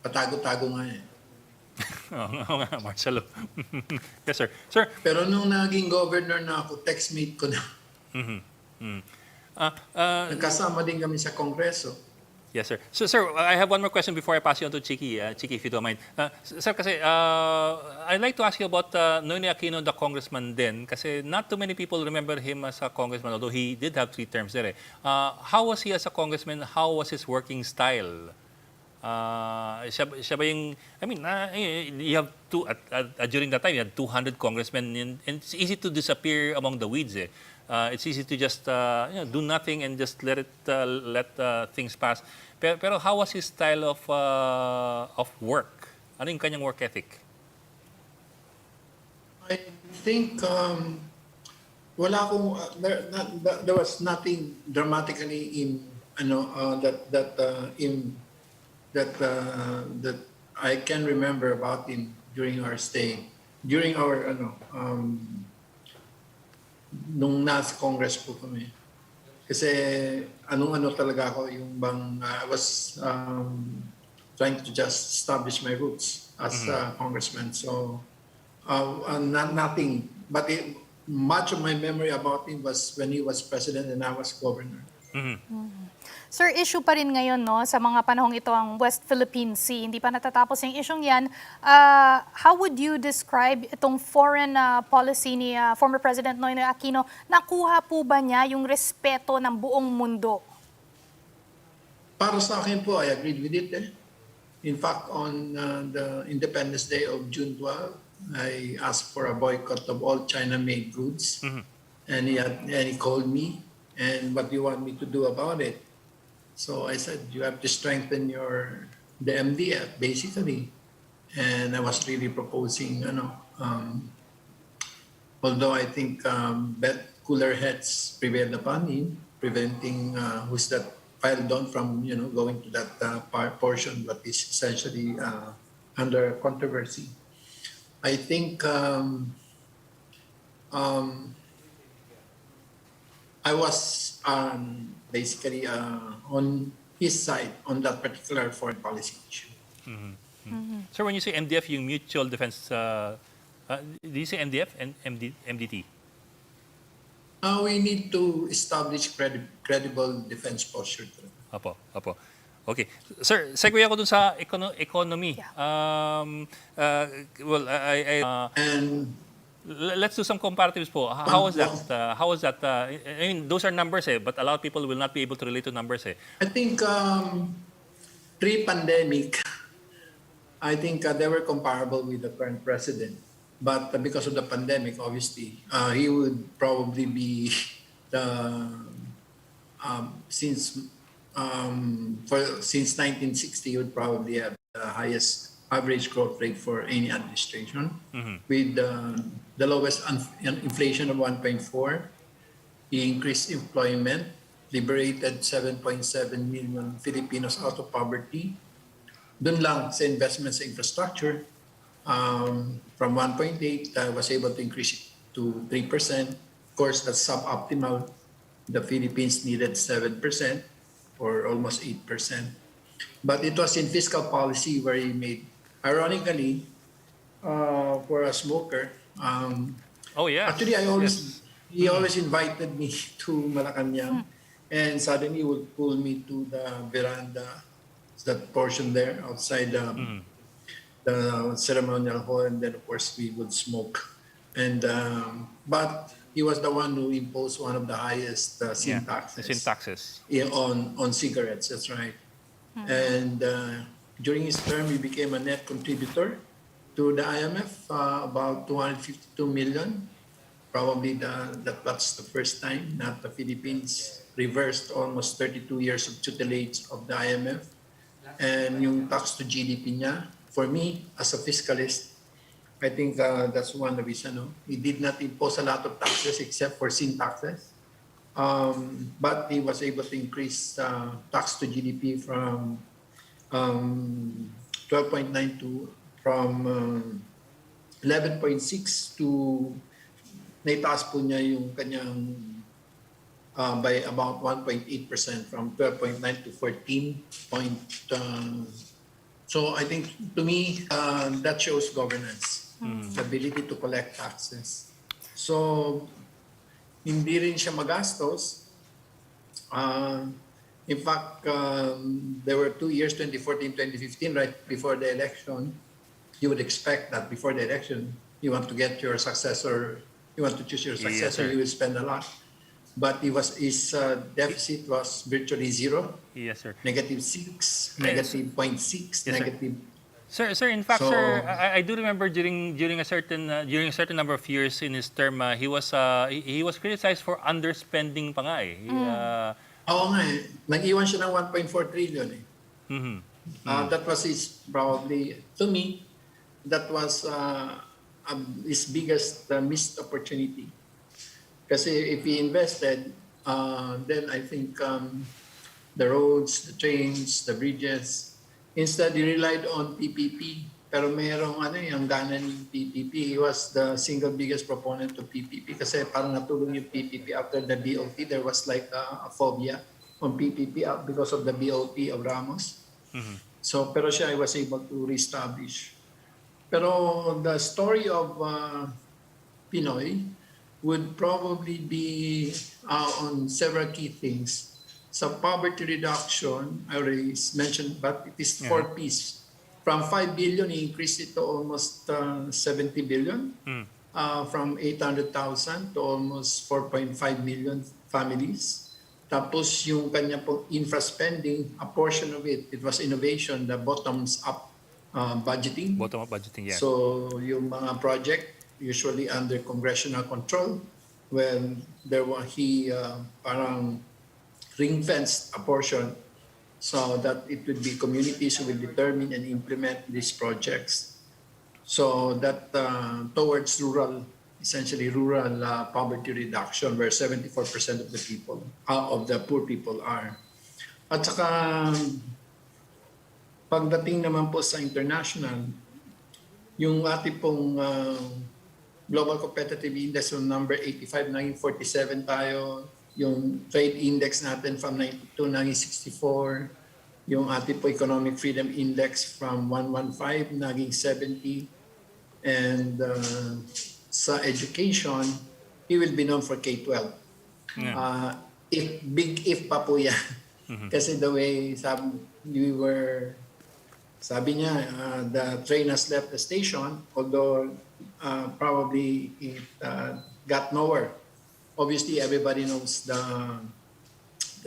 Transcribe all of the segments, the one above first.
patago-tago nga eh. Oo nga, Marcelo. Yes, sir. Sir, Pero nung naging governor na ako, textmate ko na. Nagkasama din kami sa Kongreso. yes, sir. So, sir, I have one more question before I pass you on to Chiki. Chiki, if you don't mind. Sir, kasi I'd like to ask you about Noynoy Aquino, the congressman din. Kasi not too many people remember him as a congressman, although he did have 3 terms there. How was he as a congressman? How was his working style? Siya ba yung, I mean, you have during that time, you had 200 congressmen, and it's easy to disappear among the weeds. It's easy to just do nothing and just let things pass. Pero how was his style of work? Ano yung kanyang work ethic? I think wala akong there was nothing dramatically in that I can remember about him during our stay, during our nung nasa Congress po kami. Kasi anong-ano talaga ako, yung bang I was trying to just establish my roots as a congressman. So nothing, but much of my memory about him was when he was president and I was governor. Sir, issue pa rin ngayon no, sa mga panahong ito ang West Philippine Sea. Hindi pa natatapos yung isyong yan. How would you describe itong foreign policy ni former President Noynoy Aquino? Nakuha po ba niya yung respeto ng buong mundo? Para sa akin po, I agreed with it. In fact, on the Independence Day of June 12, I asked for a boycott of all China-made goods. And he called me, and what do you want me to do about it? So I said, you have to strengthen the MDF, basically. And I was really proposing, although I think cooler heads prevailed upon him, preventing who's that filed on from, going to that portion that is essentially under controversy. I think I was basically on his side on that particular foreign policy issue. Sir, when you say MDF, yung mutual defense, do you say MDF and MDT? We need to establish credible defense posture. Apo. Okay. Sir, segue ako dun sa economy. Yeah. Well, And let's do some comparatives po. How was that? I mean, those are numbers but a lot of people will not be able to relate to numbers I think pre-pandemic, I think they were comparable with the current president. But because of the pandemic, obviously, he would probably be since 1960, he would probably have the highest average growth rate for any administration, with the lowest inflation of 1.4. He increased employment, liberated 7.7 million Filipinos out of poverty. Doon lang sa investment sa infrastructure, from 1.8, was able to increase it to 3%. Of course, that's suboptimal. The Philippines needed 7% or almost 8%. But it was in fiscal policy where he made, ironically, for a smoker. Actually, he always invited me to Malacanang, and suddenly he would pull me to the veranda, that portion there outside the ceremonial hall, and then of course we would smoke. And but he was the one who imposed one of the highest sin taxes on cigarettes. That's right. And during his term, he became a net contributor to the IMF, about 252 million. Probably that's the first time that the Philippines reversed almost 32 years of tutelage of the IMF. And yung tax to GDP niya, for me, as a fiscalist, I think that's one of his, he did not impose a lot of taxes except for sin taxes. But he was able to increase tax to GDP from 12.9 to from 11.6 to naitaas po niya yung kanyang by about 1.8% from 12.9 to 14.2 So I think, to me, that shows governance, the ability to collect taxes. So hindi rin siya magastos. Uh, in fact, there were 2 years, 2014, 2015, right before the election. You would expect that before the election, you want to get your successor, you want to choose your Yes, successor, sir. you will spend a lot. But his deficit was virtually zero, Yes, sir. -6, Yes, -0.6, yes, sir. negative. Sir, in fact, sir, So, I do remember during a certain number of years in his term, he was criticized for underspending pa nga eh. oo nga eh, nag-iwan siya ng 1.4 trillion eh. Mhm. That was his, probably, to me, that was his biggest missed opportunity. Kasi if he invested, then I think the roads, the trains, the bridges, instead he relied on PPP. Pero merong yung gana ng PPP. He was the single biggest proponent of PPP kasi parang natulong yung PPP after the BOT. There was like a phobia on PPP because of the BOT of Ramos. So, pero siya was able to reestablish. Pero the story of Pinoy would probably be on several key things. So poverty reduction, I already mentioned, but it is Yeah. 4 Ps. From 5 billion, he increased it to almost 70 billion. From 800,000 to almost 4.5 million families. Tapos yung kanya pong infra spending, a portion of it, it was innovation, the bottoms up budgeting. Bottom-up budgeting, yeah. So yung mga project usually under congressional control, when he parang ring-fenced a portion so that it would be communities who will determine and implement these projects. So that towards essentially rural poverty reduction, where 74% of the people, of the poor people are. At saka pagdating naman po sa international, yung ating pong Global Competitive Index from number 85, naging 47 tayo. Yung trade index natin from 92, naging 64. Yung ating po Economic Freedom Index from 115, naging 70. And sa education, he will be known for K-12. Yeah. Big if pa po yan. Kasi the way sabi niya, the train has left the station, although probably it got nowhere. Obviously, everybody knows the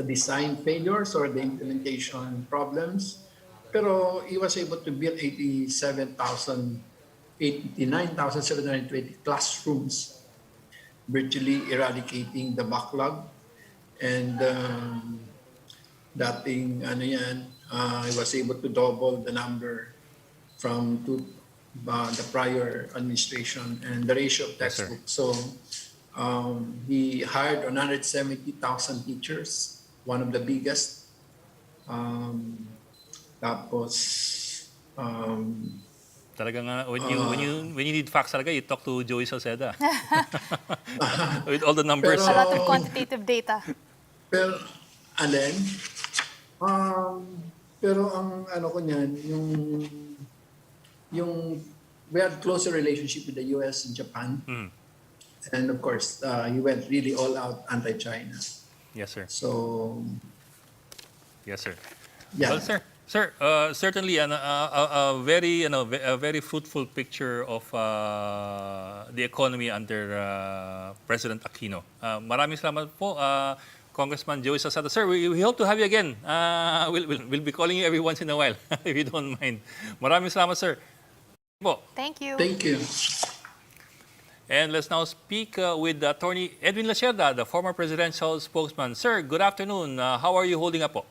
design failures or the implementation problems. Pero he was able to build 89,720 classrooms, virtually eradicating the backlog. And he was able to double the number from the prior administration and the ratio of Yes, sir. textbooks. So he hired 170,000 teachers, one of the biggest. Tapos Talagang when you need facts talaga, you talk to Joey Salceda. With all the numbers. Pero- A lot of quantitative data. Pero, alin? Pero ang ano ko niyan, yung we had closer relationship with the US and Japan. And of course, he went really all out anti-China. Yes, sir. So, Yes, sir. yeah. Well, sir, certainly a very fruitful picture of the economy under President Aquino. Maraming salamat po, Congressman Joey Salceda. Sir, we hope to have you again. We'll be calling you every once in a while, if you don't mind. Maraming salamat, sir. Po. Thank you. Thank you. And let's now speak with Attorney Edwin Lacerda, the former presidential spokesman. Sir, good afternoon. How are you holding up po?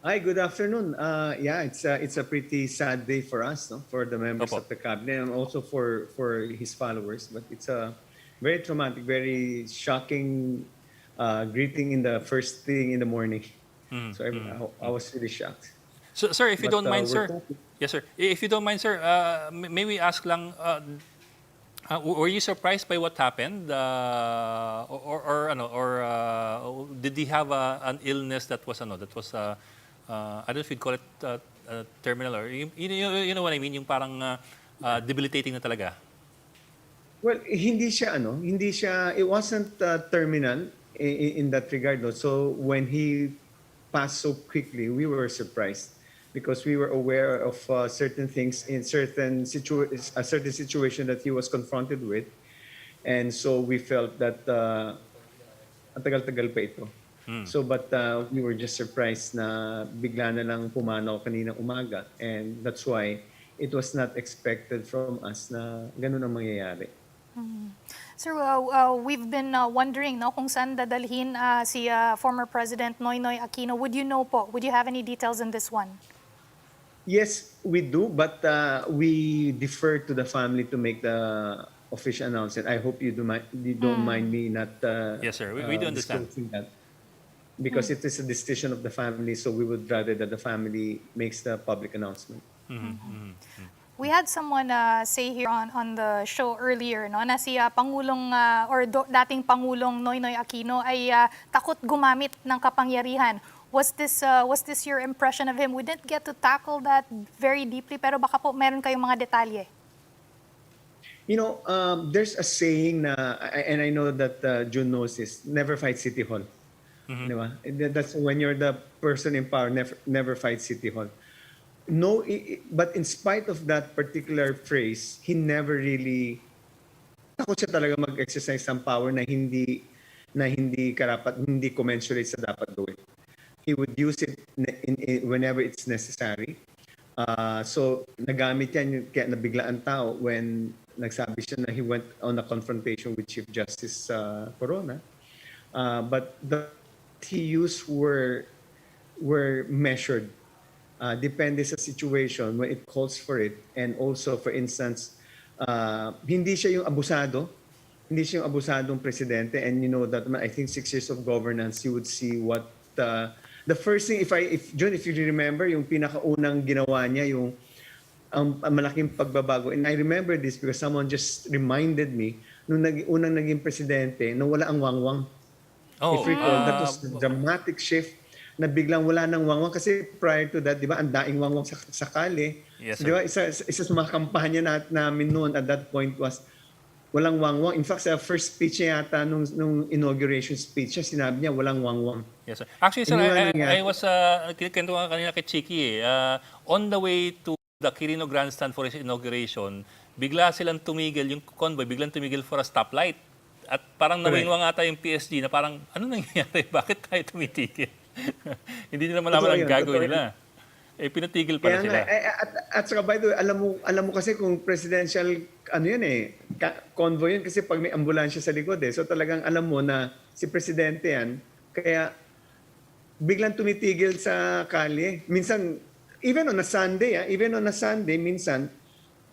Hi, good afternoon. Yeah, it's a pretty sad day for us, no? For the members Opo. of the cabinet and also for his followers. But it's a very traumatic, very shocking greeting in the first thing in the morning. So I was really shocked. So, sir, if you But, don't mind, we're sir. hoping- Yes, sir. If you don't mind, sir, may we ask lang, were you surprised by what happened? Or did he have an illness that was I don't know if you'd call it terminal or you know what I mean, yung parang debilitating na talaga. Well, hindi siya, it wasn't terminal in that regard. No? So when he passed so quickly, we were surprised because we were aware of certain things in a certain situation that he was confronted with. And so we felt that ang tagal-tagal pa ito. So but we were just surprised na bigla na lang pumanaw kaninang umaga. And that's why it was not expected from us na ganun ang mangyayari. Sir, we've been wondering no, kung saan dadalhin si former President Noynoy Aquino. Would you know po? Would you have any details in this one? Yes, we do, but we defer to the family to make the official announcement. I hope you don't mind me not Yes, sir. We do understand. disclosing that. Because it is a decision of the family, so we would rather that the family makes the public announcement. We had someone say here on the show earlier no, na si Pangulong dating Pangulong Noynoy Aquino ay takot gumamit ng kapangyarihan. Was this your impression of him? We didn't get to tackle that very deeply, pero baka po meron kayong mga detalye. You know, there's a saying na, and I know that June knows this, never fight City Hall. Di ba? That's when you're the person in power, never fight City Hall. No, but in spite of that particular phrase, he never really, takot siya talaga mag-exercise ng power na hindi karapat, hindi commensurate sa dapat gawin. He would use it whenever it's necessary. So nagamit yan, kaya nabigla ang tao when nagsabi siya na he went on a confrontation with Chief Justice Corona. But the he used were measured. Depende sa situation when it calls for it. And also, for instance, hindi siya yung abusado. Hindi siya yung abusadong presidente. And you know that I think 6 years of governance, you would see what the first thing, John, if you remember, yung pinakaunang ginawa niya, yung malaking pagbabago. And I remember this because someone just reminded me nung unang naging presidente na wala ang wangwang. If you recall, that was a dramatic shift na biglang wala ng wangwang kasi prior to that, di ba, ang daing wangwang sa kalye. Yes, Di ba, isa sa mga kampanya namin noon at that point was walang wangwang. In fact, sa first speech niya yata, nung inauguration speech niya, sinabi niya walang wangwang. Yes, sir. Actually, sir, Yun I was, kinikento ka kanina kay Chiki on the way to the Quirino Grandstand for his inauguration, bigla silang tumigil, yung convoy, biglang tumigil for a stoplight. At parang nawingwang ata yung PSG na parang, ano nangyayari? Bakit tayo tumitigil? Hindi nila malaman ang gagawin nila. Eh, pinatigil pala sila. At saka by the way, alam mo kasi kung presidential, convoy yun kasi pag may ambulansya sa likod So talagang alam mo na si presidente yan, kaya biglang tumitigil sa kalye. Minsan, even on a Sunday, minsan,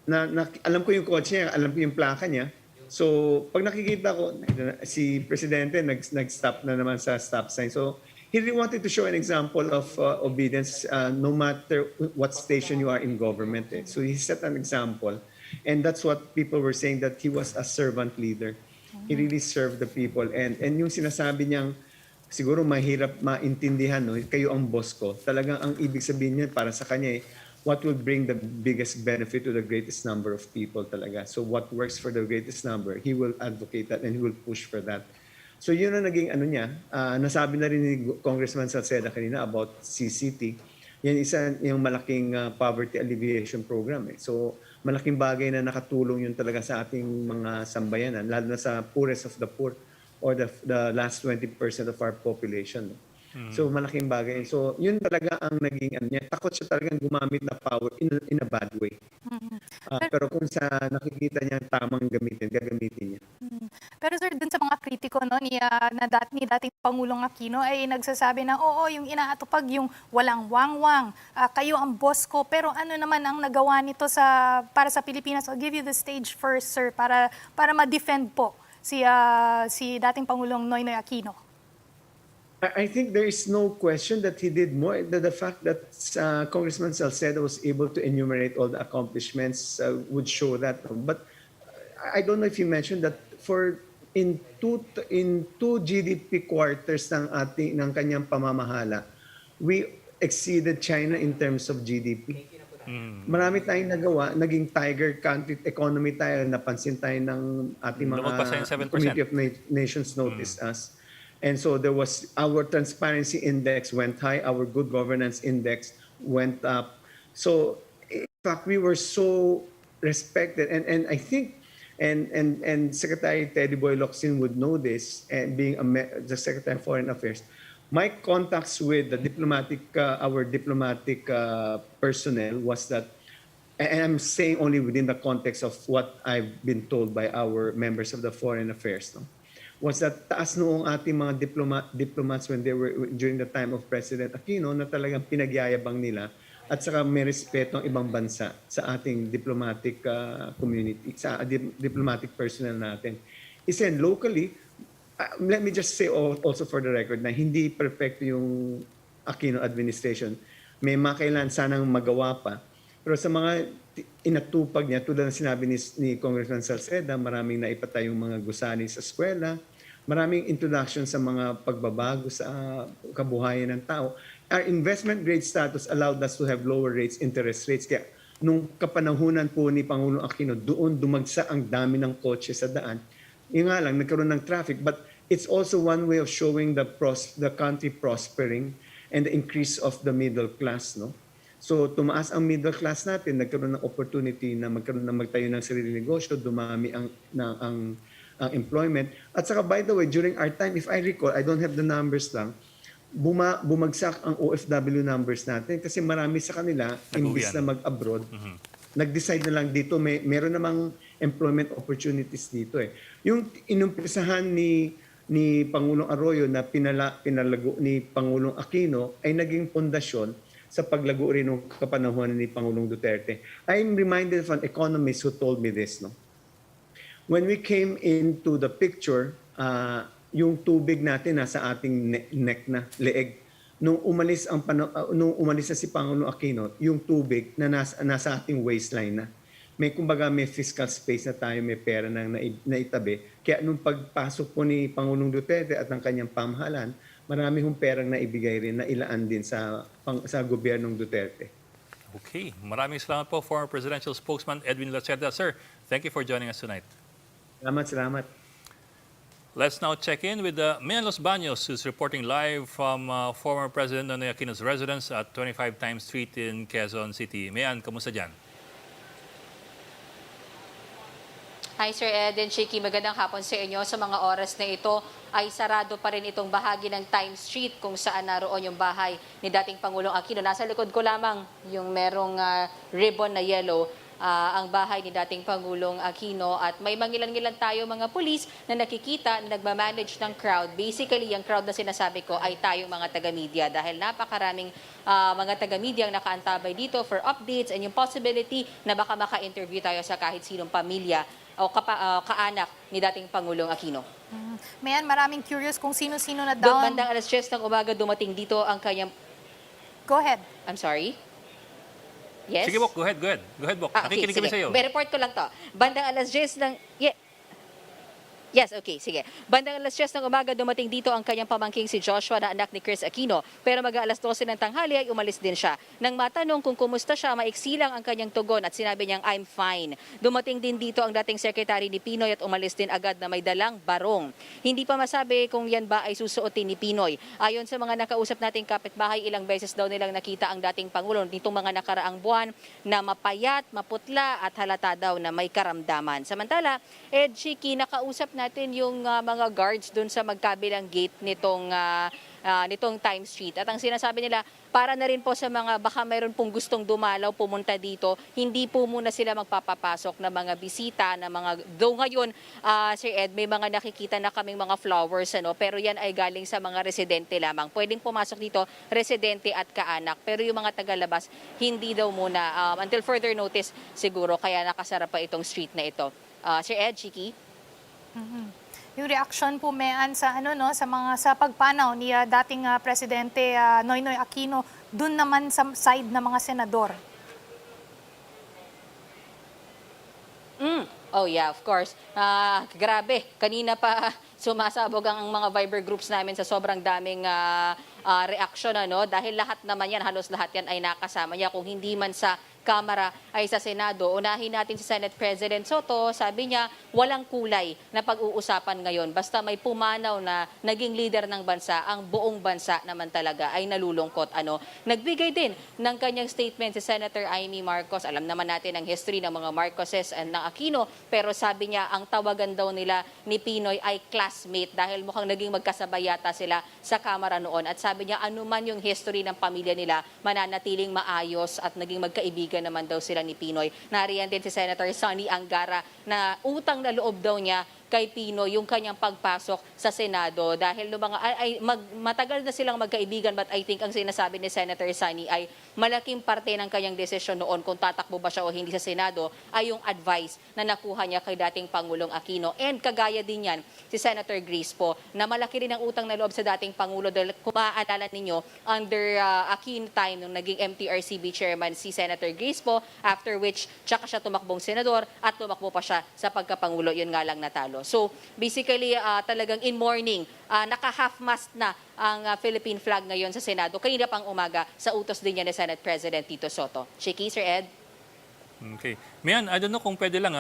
alam ko yung kotse niya, alam ko yung plaka niya. So, pag nakikita ko, si presidente nag-stop na naman sa stop sign. So, he really wanted to show an example of obedience no matter what station you are in government. So, he set an example. And that's what people were saying, that he was a servant leader. He really served the people. And yung sinasabi niyang, siguro mahirap maintindihan, no? Kayo ang boss ko. Talagang ang ibig sabihin niya para sa kanya what will bring the biggest benefit to the greatest number of people talaga. So what works for the greatest number, he will advocate that and he will push for that. So yun ang naging niya. Nasabi na rin ni Congressman Salceda kanina about CCT. Yan isa yung malaking poverty alleviation program. So malaking bagay na nakatulong yun talaga sa ating mga sambayanan, lalo na sa poorest of the poor or the last 20% of our population. So malaking bagay. So yun talaga ang naging niya. Takot siya talagang gumamit na power in a bad way. Pero kung sa nakikita niya tamang gagamitin niya. Pero sir, dun sa mga kritiko no, ni dating Pangulong Aquino ay nagsasabi na oo, yung inaatupag yung walang wangwang, kayo ang boss ko. Pero ano naman ang nagawa nito para sa Pilipinas? I'll give you the stage first, sir, para ma-defend po si dating Pangulong Noynoy Aquino. I think there is no question that he did more. The fact that Congressman Salceda was able to enumerate all the accomplishments would show that. But I don't know if you mentioned that in two GDP quarters ng kanyang pamamahala, exceeded China in terms of GDP. Marami tayong nagawa, naging tiger country economy tayo, napansin tayo ng ating mga Lumagpas sa yung 7%. Community of Nations noticed us. And so there was, our transparency index went high, our good governance index went up. So in fact, we were so respected, and I think and Secretary Teddy Boy Locsin would know this, and being the Secretary of Foreign Affairs, my contacts with the our diplomatic personnel was that, and I'm saying only within the context of what I've been told by our members of the Foreign Affairs, no, was that taas noong ating mga diplomats when they were during the time of President Aquino, na talagang pinagyayabang nila at saka may respeto ang ibang bansa sa ating diplomatic community, sa diplomatic personnel natin. Isa locally, let me just say also for the record na hindi perfecto yung Aquino administration. May makailan sanang magawa pa. Pero sa mga inatupag niya, tulad ng sinabi ni Congressman Salceda, maraming naipatayong mga gusali sa eskwela, maraming introduction sa mga pagbabago sa kabuhayan ng tao. Our investment grade status allowed us to have lower rates, interest rates. Kaya nung kapanahunan po ni Pangulong Aquino, doon dumagsa ang dami ng kotse sa daan. Yung nga lang, nagkaroon ng traffic. But it's also one way of showing the country prospering and the increase of the middle class. No? So tumaas ang middle class natin, nagkaroon ng opportunity na magtayo ng sariling negosyo, dumami ang employment. At saka by the way, during our time, if I recall, I don't have the numbers lang, bumagsak ang OFW numbers natin kasi marami sa kanila, imbis na mag-abroad, nag-decide na lang dito, meron namang employment opportunities dito eh. Yung inumpisahan ni Pangulong Arroyo na pinalago ni Pangulong Aquino ay naging pundasyon sa paglago rin ng kapanahunan ni Pangulong Duterte. I'm reminded of an economist who told me this. No? When we came into the picture, yung tubig natin nasa ating neck na, leeg. Nung umalis na si Pangulong Aquino, yung tubig na nasa ating waistline na. May fiscal space na tayo, may pera nang naitabi. Kaya nung pagpasok po ni Pangulong Duterte at ng kanyang pamahalaan, marami hong perang naibigay rin na ilaan din sa gobyernong Duterte. Okay. Maraming salamat po, former presidential spokesman Edwin Lacerda. Sir, thank you for joining us tonight. Salamat. Let's now check in with Mian Los Baños, who's reporting live from former President Nonoy Aquino's residence at 25 Times Street in Quezon City. Mian, kamusta dyan? Hi Sir Ed and Chiki, magandang hapon sa inyo. Sa mga oras na ito ay sarado pa rin itong bahagi ng Times Street kung saan naroon yung bahay ni dating Pangulong Aquino. Nasa likod ko lamang yung merong ribbon na yellow, ang bahay ni dating Pangulong Aquino, at may mangilan-ngilan tayo mga pulis na nakikita na nagmamanage ng crowd. Basically, yung crowd na sinasabi ko ay tayong mga taga-media dahil napakaraming mga taga-media ang nakaantabay dito for updates and yung possibility na baka maka-interview tayo sa kahit sinong pamilya o kaanak ni dating Pangulong Aquino. Mayan, maraming curious kung sino-sino na down. Bandang alas 10 ng umaga dumating dito ang kanyang... Go ahead. I'm sorry? Yes? Sige, Bok. Go ahead, Bok. Nakikinig kami sa iyo. May report ko lang to. Bandang alas 10 ng... Yes, okay, sige. Bandang alas 10 ng umaga dumating dito ang kanyang pamangking si Joshua na anak ni Chris Aquino. Pero mag-aalas 12 ng tanghali ay umalis din siya. Nang matanong kung kumusta siya, maiksi lang ang kanyang tugon at sinabi niyang, I'm fine. Dumating din dito ang dating sekretary ni Pinoy at umalis din agad na may dalang barong. Hindi pa masabi kung yan ba ay susuotin ni Pinoy. Ayon sa mga nakausap nating kapitbahay, ilang beses daw nilang nakita ang dating Pangulo nitong mga nakaraang buwan na mapayat, maputla at halata daw na may karamdaman. Samantala, Ed Chiki, nakausap natin yung mga guards dun sa magkabilang gate nitong Times Street. At ang sinasabi nila, para na rin po sa mga baka mayroon pong gustong dumalaw, pumunta dito, hindi po muna sila magpapapasok na mga bisita, na mga, though ngayon, Sir Ed, may mga nakikita na kaming mga flowers, pero yan ay galing sa mga residente lamang. Pwedeng pumasok dito, residente at kaanak. Pero yung mga tagalabas, hindi daw muna. Until further notice, siguro, kaya nakasara pa itong street na ito. Sir Ed, Chiki? Yung reaction po Mayan sa pagpanaw ni dating presidente Noynoy Aquino dun naman sa side ng mga senador. Oh yeah, of course. Grabe, kanina pa sumasabog ang mga Viber groups namin sa sobrang daming reaksyon dahil lahat naman yan, halos lahat yan ay nakasama niya kung hindi man sa Kamara ay sa Senado. Unahin natin si Senate President Soto, sabi niya walang kulay na pag-uusapan ngayon. Basta may pumanaw na naging leader ng bansa, ang buong bansa naman talaga ay nalulungkot. Nagbigay din ng kanyang statement si Senator Amy Marcos. Alam naman natin ang history ng mga Marcoses and ng Aquino, pero sabi niya ang tawagan daw nila ni Pinoy ay classmate dahil mukhang naging magkasabay yata sila sa Kamara noon. At sabi niya anuman yung history ng pamilya nila, mananatiling maayos at naging magkaibigan naman daw sila ni Pinoy. Nariyan din si Senator Sonny Angara na utang na loob daw niya kay Pinoy yung kanyang pagpasok sa Senado dahil matagal na silang magkaibigan, but I think ang sinasabi ni Senator Sonny ay malaking parte ng kanyang desisyon noon kung tatakbo ba siya o hindi sa Senado ay yung advice na nakuha niya kay dating Pangulong Aquino. And kagaya din yan si Senator Grace po na malaki rin ang utang na loob sa dating Pangulo dahil kung maaalala ninyo under Aquino time nung naging MTRCB chairman si Senator Grace po, after which tsaka siya tumakbong senador at tumakbo pa siya sa pagkapangulo, yun nga lang natalo. So basically talagang in morning, naka-half-mast na ang Philippine flag ngayon sa Senado. Kanina pang umaga sa utos din niya ni Senate President Tito Soto. Chiki, Sir Ed? Okay. Mian, I don't know kung pwede lang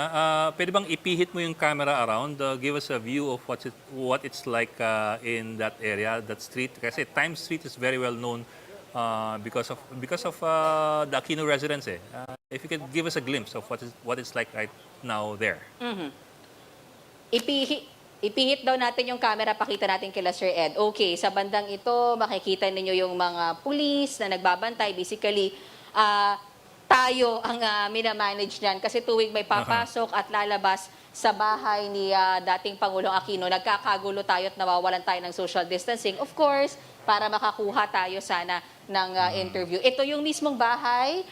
pwede bang ipihit mo yung camera around, give us a view of what it's like in that area, that street. Kasi Times Street is very well known because of the Aquino residence. If you could give us a glimpse of what it's like right now there. Ipihit daw natin yung camera, pakita natin kila Sir Ed. Okay, sa bandang ito, makikita ninyo yung mga pulis na nagbabantay. Basically, tayo ang minamanage niyan kasi tuwing may papasok at lalabas sa bahay ni dating Pangulong Aquino, nagkakagulo tayo at nawawalan tayo ng social distancing. Of course, para makakuha tayo sana ng interview. Ito yung mismong bahay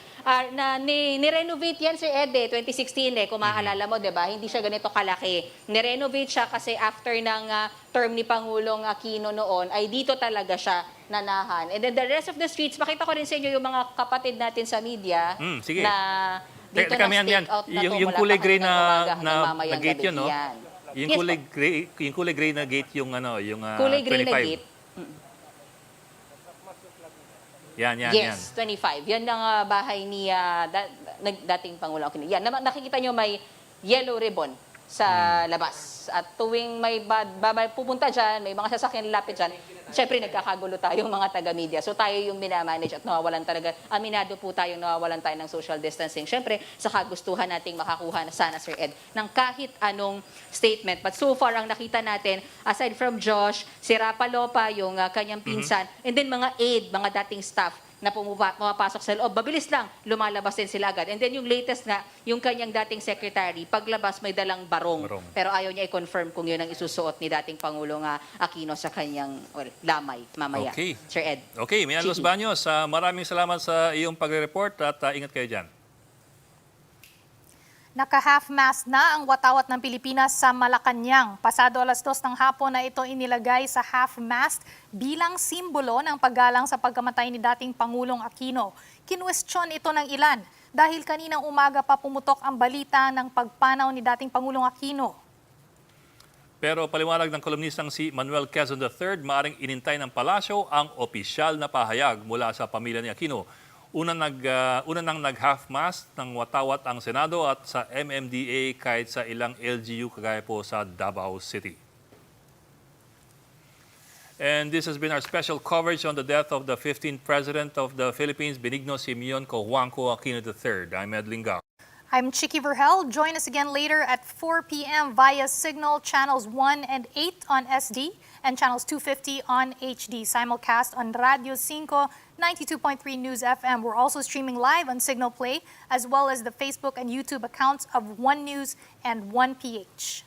na ni-renovate yan, Sir Ed, 2016 kung maaalala mo, di ba? Hindi siya ganito kalaki. Ni-renovate siya kasi after ng term ni Pangulong Aquino noon, ay dito talaga siya nanahan. And then the rest of the streets, makita ko rin sa inyo yung mga kapatid natin sa media Sige. na dito Teka, na stake out na to yung mula kulay pa gray hanggang umaga hanggang na mamayang gate gabi. yun, no? Yan. Yung Yes, kulay gray na gate yung yung kulay gray na 25. gate. Yan. Yes, 25. Yan ang bahay ni dating Pangulo Aquino. Yan, nakikita nyo may yellow ribbon sa labas. At tuwing may pupunta dyan, may mga sasakyan lapit dyan, syempre nagkakagulo tayo mga taga-media. So tayo yung minamanage at nawawalan talaga, aminado po tayong nawawalan tayo ng social distancing. Syempre, sa kagustuhan nating makakuha na sana, Sir Ed, ng kahit anong statement. But so far, ang nakita natin, aside from Josh, si Rapalopa, yung kanyang pinsan, and then mga aide, mga dating staff, na pumapasok sa loob. Mabilis lang, lumalabas din sila agad. And then yung latest nga, yung kanyang dating secretary, paglabas may dalang barong. Pero ayaw niya i-confirm kung yun ang isusuot ni dating Pangulong Aquino sa kanyang lamay mamaya. Okay. Sir Ed. Okay, Mian Los Chiki. Baños, maraming salamat sa iyong pagre-report at ingat kayo dyan. Naka-half-mast na ang watawat ng Pilipinas sa Malacanang. Pasado 2:00 ng hapon na ito inilagay sa half-mast bilang simbolo ng paggalang sa pagkamatay ni dating Pangulong Aquino. Kinwestiyon ito ng ilan dahil kaninang umaga pa pumutok ang balita ng pagpanaw ni dating Pangulong Aquino. Pero paliwanag ng kolumnistang si Manuel Quezon III, maaring inintay ng palasyo ang opisyal na pahayag mula sa pamilya ni Aquino. Una nang nag-half-mast ng watawat ang Senado at sa MMDA kahit sa ilang LGU kagaya po sa Davao City. And this has been our special coverage on the death of the 15th President of the Philippines, Benigno Aquino III. I'm Ed Lingao. I'm Chiki Verhel. Join us again later at 4 p.m. via Signal Channels 1 and 8 on SD and Channels 250 on HD. Simulcast on Radio 5, 92.3 News FM. We're also streaming live on Signal Play as well as the Facebook and YouTube accounts of One News and 1PH.